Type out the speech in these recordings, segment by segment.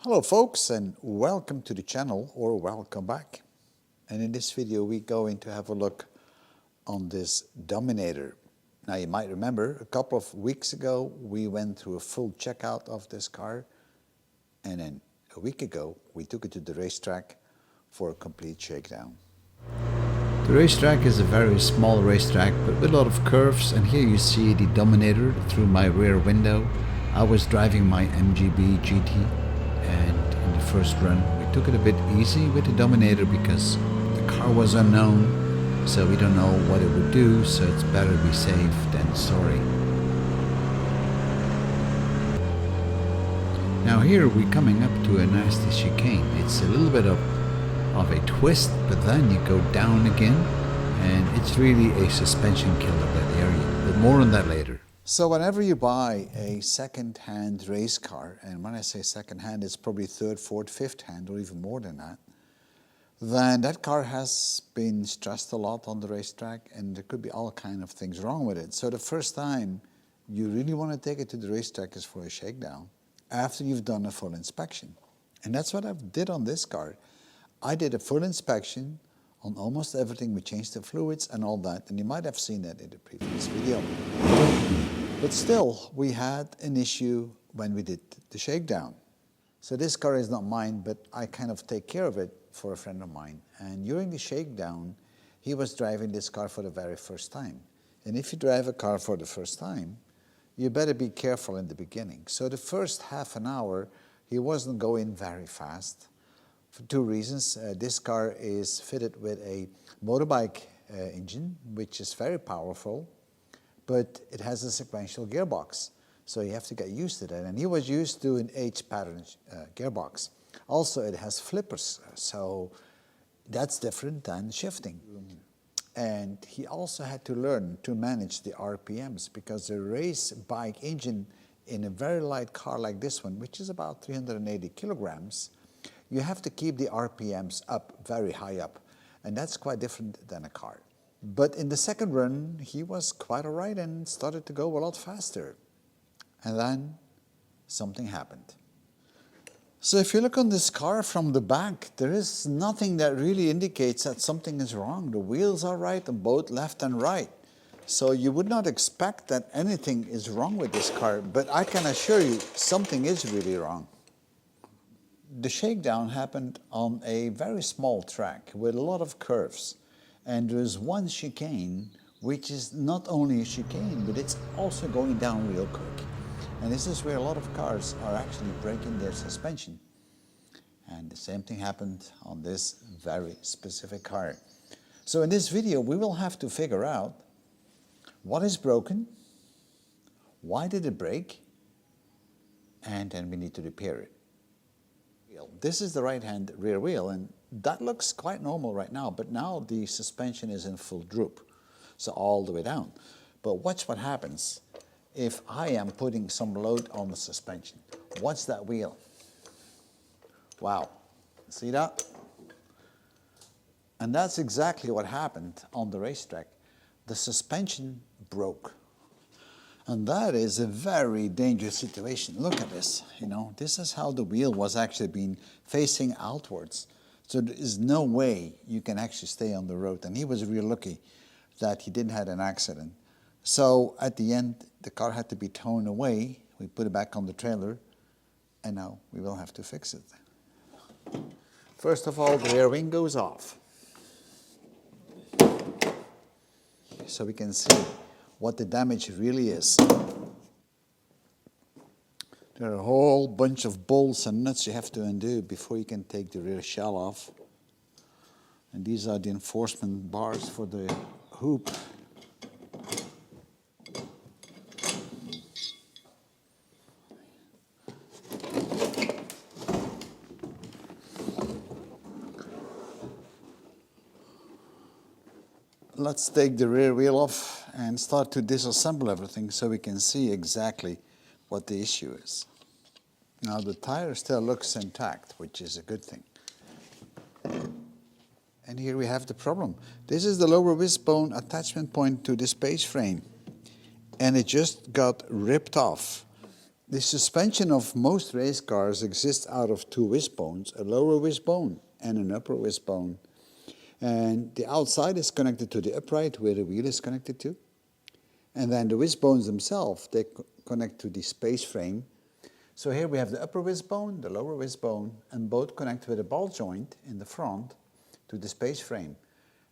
Hello folks, and welcome to the channel, or welcome back. And in this video we're going to have a look on this Dominator. Now you might remember a couple of weeks ago we went through a full checkout of this car, and then a week ago we took it to the racetrack for a complete shakedown. The racetrack is a very small racetrack but with a lot of curves, and here you see the Dominator through my rear window. I was driving my MGB GT, and in the first run we took it a bit easy with the Dominator because the car was unknown, so we don't know what it would do, so it's better to be safe than sorry. Now here we're coming up to a nasty chicane. It's a little bit of a twist, but then you go down again, and it's really a suspension kill of that area, but more on that later. So whenever you buy a second-hand race car, and when I say second-hand, it's probably third, fourth, fifth-hand, or even more than that, then that car has been stressed a lot on the racetrack, and there could be all kind of things wrong with it. So the first time you really want to take it to the racetrack is for a shakedown, after you've done a full inspection. And that's what I did on this car. I did a full inspection on almost everything. We changed the fluids and all that, and you might have seen that in the previous video. But still, we had an issue when we did the shakedown. So this car is not mine, but I kind of take care of it for a friend of mine. And during the shakedown, he was driving this car for the very first time. And if you drive a car for the first time, you better be careful in the beginning. So the first half an hour, he wasn't going very fast for two reasons. This car is fitted with a motorbike engine, which is very powerful, but it has a sequential gearbox, so you have to get used to that. And he was used to an H-pattern gearbox. Also, it has flippers, so that's different than shifting. And he also had to learn to manage the RPMs, because the race bike engine in a very light car like this one, which is about 380 kilograms, you have to keep the RPMs up, very high up, and that's quite different than a car. But in the second run, he was quite all right and started to go a lot faster. And then something happened. So if you look on this car from the back, there is nothing that really indicates that something is wrong. The wheels are right on both left and right. So you would not expect that anything is wrong with this car, but I can assure you something is really wrong. The shakedown happened on a very small track with a lot of curves. And there's one chicane, which is not only a chicane, but it's also going down real quick. And this is where a lot of cars are actually breaking their suspension. And the same thing happened on this very specific car. So in this video, we will have to figure out what is broken, why did it break, and then we need to repair it. This is the right-hand rear wheel, and that looks quite normal right now, but now the suspension is in full droop, so all the way down. But watch what happens if I am putting some load on the suspension. Watch that wheel. Wow, see that? And that's exactly what happened on the racetrack. The suspension broke. And that is a very dangerous situation. Look at this, you know, this is how the wheel was actually being facing outwards. So there is no way you can actually stay on the road. And he was real lucky that he didn't have an accident. So at the end, the car had to be towed away. We put it back on the trailer, and now we will have to fix it. First of all, the rear wing goes off, so we can see what the damage really is. There are a whole bunch of bolts and nuts you have to undo before you can take the rear shell off. And these are the enforcement bars for the hoop. Let's take the rear wheel off and start to disassemble everything so we can see exactly what the issue is. Now the tire still looks intact, which is a good thing. And here we have the problem. This is the lower wishbone attachment point to the space frame, and it just got ripped off. The suspension of most race cars exists out of two wishbones, a lower wishbone and an upper wishbone. And the outside is connected to the upright where the wheel is connected to. And then the wishbones themselves, they connect to the space frame. So here we have the upper wishbone, the lower wishbone, and both connect with a ball joint in the front to the space frame.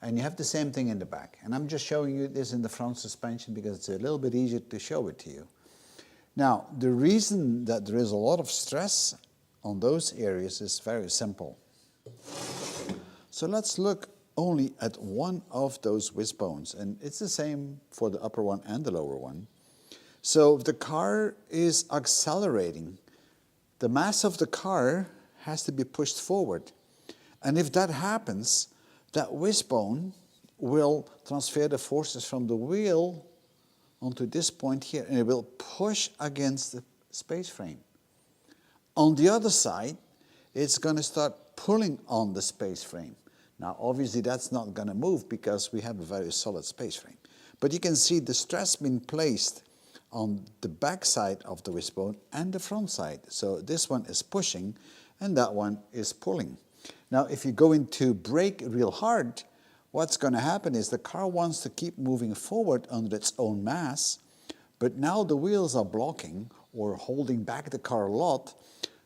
And you have the same thing in the back. And I'm just showing you this in the front suspension because it's a little bit easier to show it to you. Now, the reason that there is a lot of stress on those areas is very simple. So let's look only at one of those wishbones, and it's the same for the upper one and the lower one. So if the car is accelerating, the mass of the car has to be pushed forward. And if that happens, that wishbone will transfer the forces from the wheel onto this point here, and it will push against the space frame. On the other side, it's going to start pulling on the space frame. Now, obviously, that's not going to move because we have a very solid space frame. But you can see the stress being placed on the back side of the wishbone and the front side. So this one is pushing, and that one is pulling. Now, if you go into brake real hard, what's going to happen is the car wants to keep moving forward under its own mass, but now the wheels are blocking or holding back the car a lot,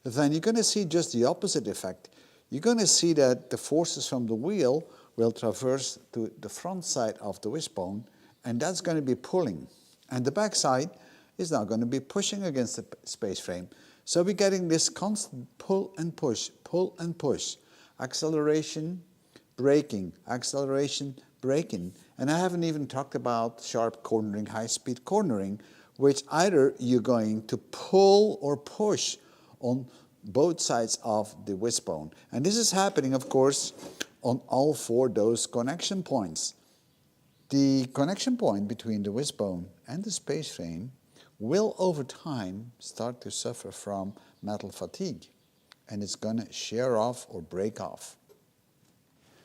then you're going to see just the opposite effect. You're going to see that the forces from the wheel will traverse to the front side of the wishbone, and that's going to be pulling. And the back side is now going to be pushing against the space frame. So we're getting this constant pull and push, acceleration, braking, acceleration, braking. And I haven't even talked about sharp cornering, high-speed cornering, which either you're going to pull or push on both sides of the wishbone. And this is happening, of course, on all four those connection points. The connection point between the wishbone and the space frame will, over time, start to suffer from metal fatigue. And it's going to shear off or break off.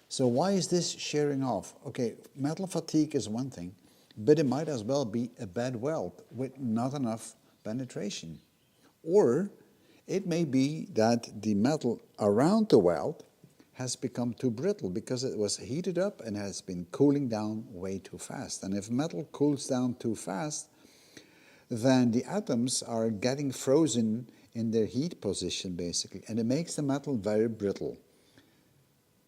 So why is this shearing off? Okay, metal fatigue is one thing, but it might as well be a bad weld with not enough penetration. Or it may be that the metal around the weld has become too brittle because it was heated up and has been cooling down way too fast. And if metal cools down too fast, then the atoms are getting frozen in their heat position, basically, and it makes the metal very brittle.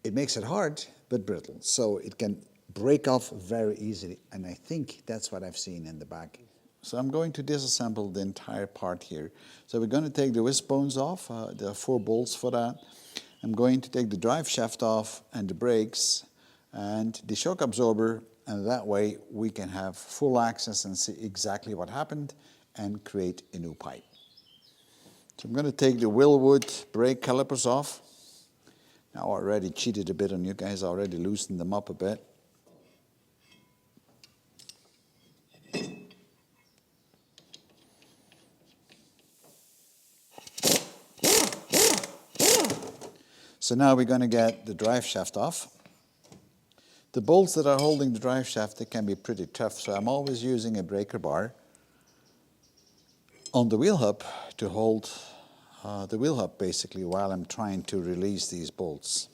It makes it hard, but brittle, so it can break off very easily, and I think that's what I've seen in the back. So I'm going to disassemble the entire part here. So we're going to take the wishbones off, there are 4 bolts for that. I'm going to take the drive shaft off and the brakes and the shock absorber, and that way we can have full access and see exactly what happened and create a new pipe. So I'm going to take the Willwood brake calipers off. Now I already cheated a bit on you guys, I already loosened them up a bit. So now we're going to get the drive shaft off. The bolts that are holding the drive shaft, they can be pretty tough, so I'm always using a breaker bar on the wheel hub to hold the wheel hub basically while I'm trying to release these bolts.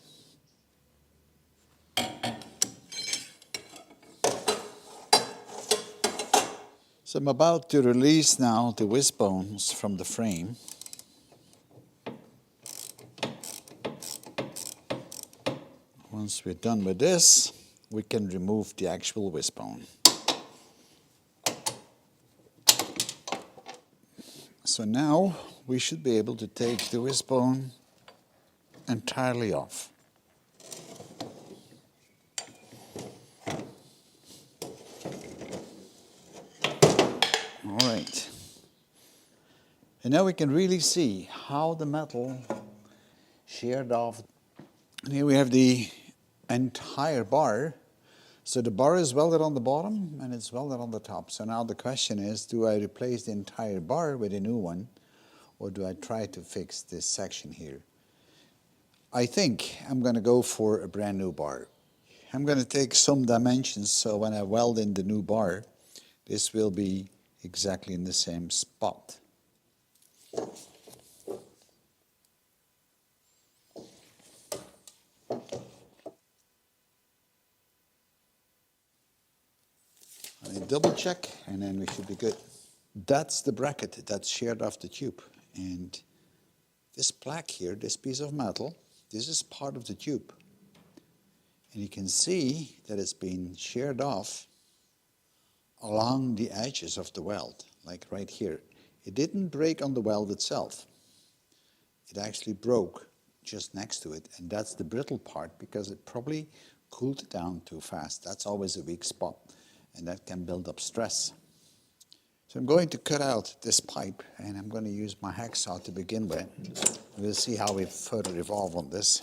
So I'm about to release now the wishbones from the frame. Once we're done with this, we can remove the actual wishbone. So now we should be able to take the wishbone entirely off. All right. And now we can really see how the metal sheared off. And here we have the entire bar. So the bar is welded on the bottom and it's welded on the top. So now the question is, do I replace the entire bar with a new one, or do I try to fix this section here? I think I'm going to go for a brand new bar. I'm going to take some dimensions, so when I weld in the new bar, this will be exactly in the same spot. double check, and then we should be good. That's the bracket that's sheared off the tube. And this plaque here, this piece of metal, this is part of the tube. And you can see that it's been sheared off along the edges of the weld, like right here. It didn't break on the weld itself. It actually broke just next to it, and that's the brittle part because it probably cooled it down too fast. That's always a weak spot, and that can build up stress. So I'm going to cut out this pipe, and I'm going to use my hacksaw to begin with. We'll see how we further evolve on this.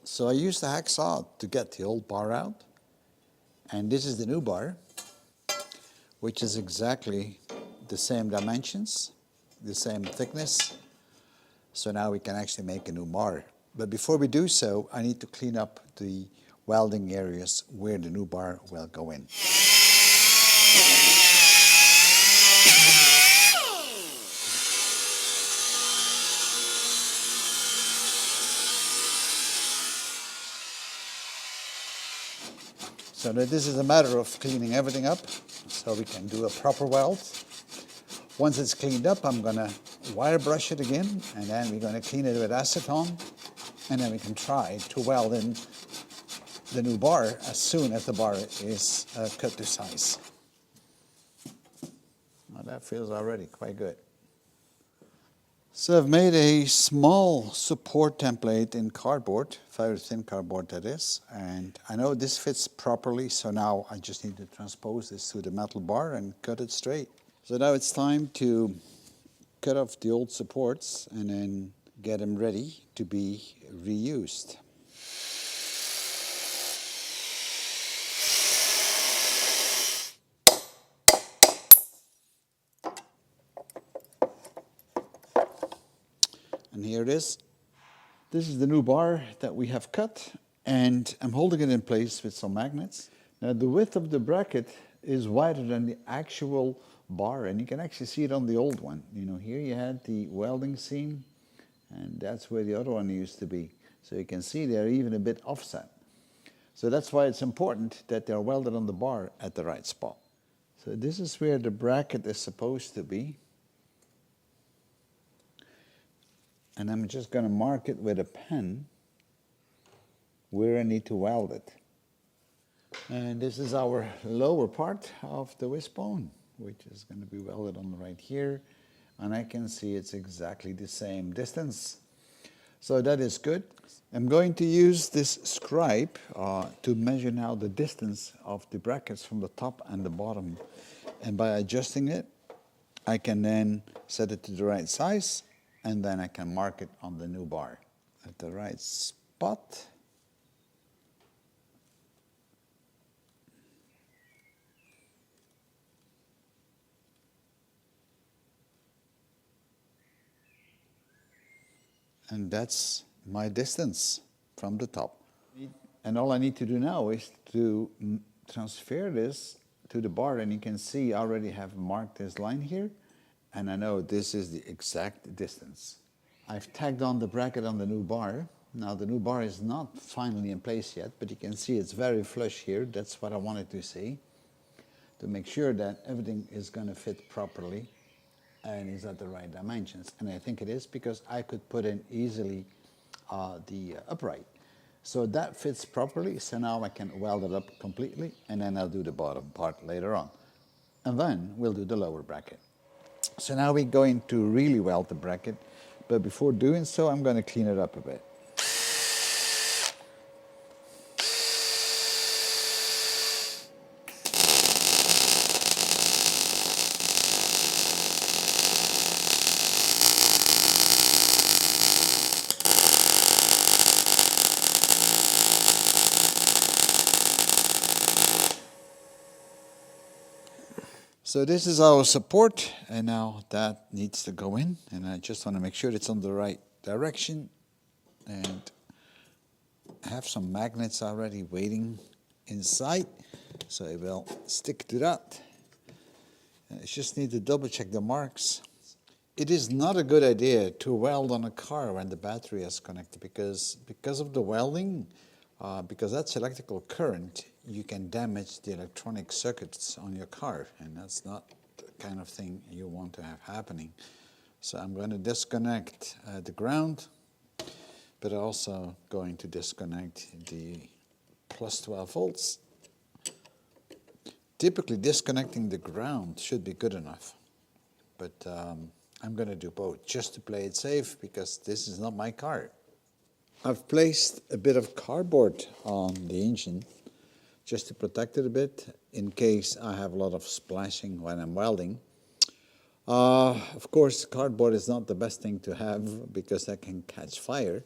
So I used the hacksaw to get the old bar out, and this is the new bar, which is exactly the same dimensions, the same thickness. So now we can actually make a new bar. But before we do so, I need to clean up the welding areas where the new bar will go in. So now this is a matter of cleaning everything up so we can do a proper weld. Once it's cleaned up, I'm going to wire brush it again, and then we're going to clean it with acetone, and then we can try to weld in the new bar as soon as the bar is cut to size. Well, that feels already quite good. So I've made a small support template in cardboard, very thin cardboard that is, and I know this fits properly, so now I just need to transpose this to the metal bar and cut it straight. So now it's time to cut off the old supports and then get them ready to be reused. And here it is. This is the new bar that we have cut, and I'm holding it in place with some magnets. Now the width of the bracket is wider than the actual bar, and you can actually see it on the old one. You know, here you had the welding seam, and that's where the other one used to be. So you can see they're even a bit offset. So that's why it's important that they're welded on the bar at the right spot. So this is where the bracket is supposed to be. And I'm just going to mark it with a pen where I need to weld it. And this is our lower part of the wishbone, which is going to be welded on right here. And I can see it's exactly the same distance. So that is good. I'm going to use this scribe to measure now the distance of the brackets from the top and the bottom. And by adjusting it, I can then set it to the right size, and then I can mark it on the new bar at the right spot. And that's my distance from the top. And all I need to do now is to transfer this to the bar, and you can see I already have marked this line here, and I know this is the exact distance. I've tagged on the bracket on the new bar. Now the new bar is not finally in place yet, but you can see it's very flush here. That's what I wanted to see, to make sure that everything is going to fit properly and is at the right dimensions. And I think it is, because I could put in easily the upright. So that fits properly, so now I can weld it up completely, and then I'll do the bottom part later on. And then we'll do the lower bracket. So now we're going to really weld the bracket, but before doing so, I'm going to clean it up a bit. So this is our support, and now that needs to go in, and I just want to make sure it's on the right direction, and I have some magnets already waiting inside, so I will stick to that. I just need to double check the marks. it is not a good idea to weld on a car when the battery is connected because of the welding, because that's electrical current, you can damage the electronic circuits on your car, and that's not the kind of thing you want to have happening. So I'm going to disconnect the ground, but also going to disconnect the plus 12 volts. Typically disconnecting the ground should be good enough, but I'm going to do both just to play it safe because this is not my car. I've placed a bit of cardboard on the engine just to protect it a bit in case I have a lot of splashing when I'm welding. Of course, cardboard is not the best thing to have because that can catch fire,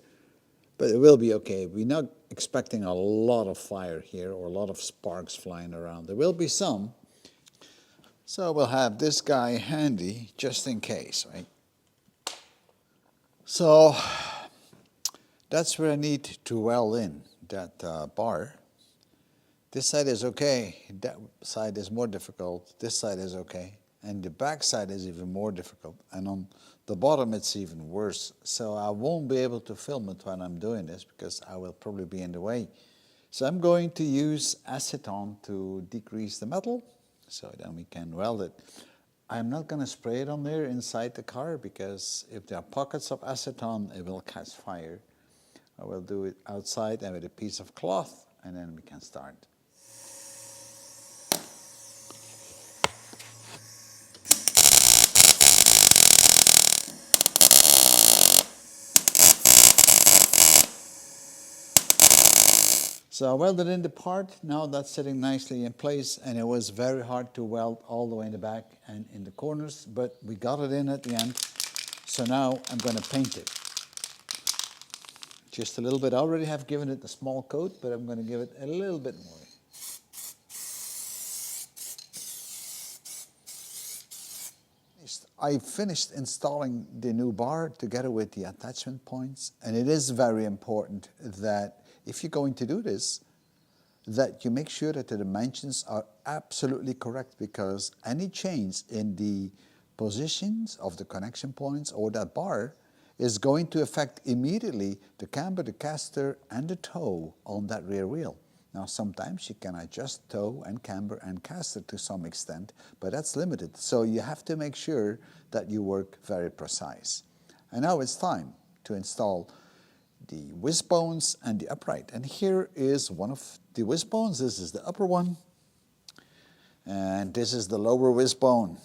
but it will be okay. We're not expecting a lot of fire here or a lot of sparks flying around. There will be some, so we'll have this guy handy just in case, right? So that's where I need to weld in that bar. This side is okay, that side is more difficult, this side is okay, and the back side is even more difficult, and on the bottom it's even worse. So I won't be able to film it when I'm doing this because I will probably be in the way. So I'm going to use acetone to decrease the metal, so then we can weld it. I'm not going to spray it on there inside the car because if there are pockets of acetone, it will catch fire. I will do it outside and with a piece of cloth, and then we can start. So I welded in the part, now that's sitting nicely in place, and it was very hard to weld all the way in the back and in the corners, but we got it in at the end. So now I'm going to paint it. Just a little bit. I already have given it a small coat, but I'm going to give it a little bit more. I finished installing the new bar together with the attachment points, and it is very important that if you're going to do this, that you make sure that the dimensions are absolutely correct, because any change in the positions of the connection points or that bar is going to affect immediately the camber, the caster, and the toe on that rear wheel. Now sometimes you can adjust toe and camber and caster to some extent, but that's limited. So you have to make sure that you work very precise. And now it's time to install the wishbones and the upright. And here is one of the wishbones. This is the upper one, and this is the lower wishbone.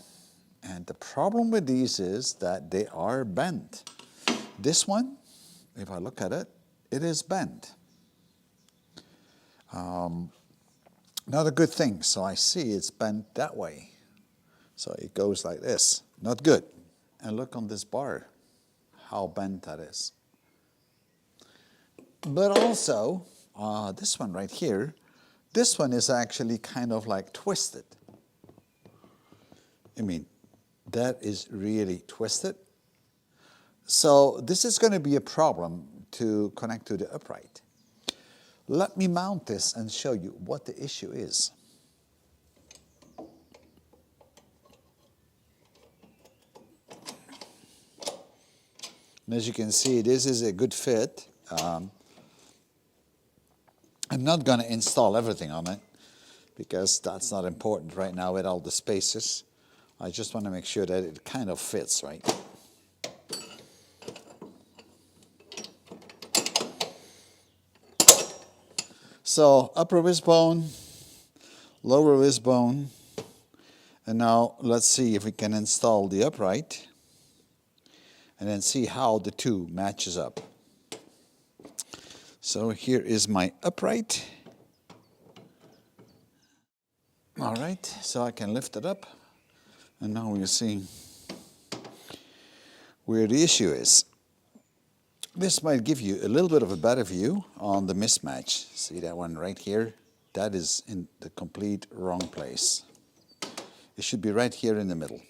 And the problem with these is that they are bent. This one, if I look at it, it is bent. Not a good thing. So I see it's bent that way. So it goes like this. Not good. And look on this bar, how bent that is. But also, this one right here, this one is actually kind of like twisted. I mean, that is really twisted. So this is going to be a problem to connect to the upright. Let me mount this and show you what the issue is. And as you can see, this is a good fit. I'm not going to install everything on it because that's not important right now with all the spaces. I just want to make sure that it kind of fits, right? So upper wishbone, lower wishbone, and now let's see if we can install the upright and then see how the two matches up. So here is my upright. All right, so I can lift it up, and now we'll see where the issue is. This might give you a little bit of a better view on the mismatch. See that one right here? That is in the complete wrong place. It should be right here in the middle.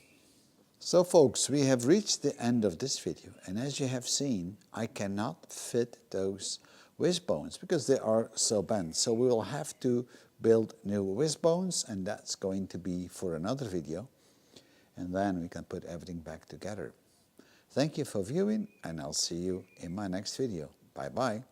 So folks, we have reached the end of this video, and as you have seen, I cannot fit those wishbones because they are so bent. So we will have to build new wishbones, and that's going to be for another video, and then we can put everything back together. Thank you for viewing, and I'll see you in my next video. Bye-bye.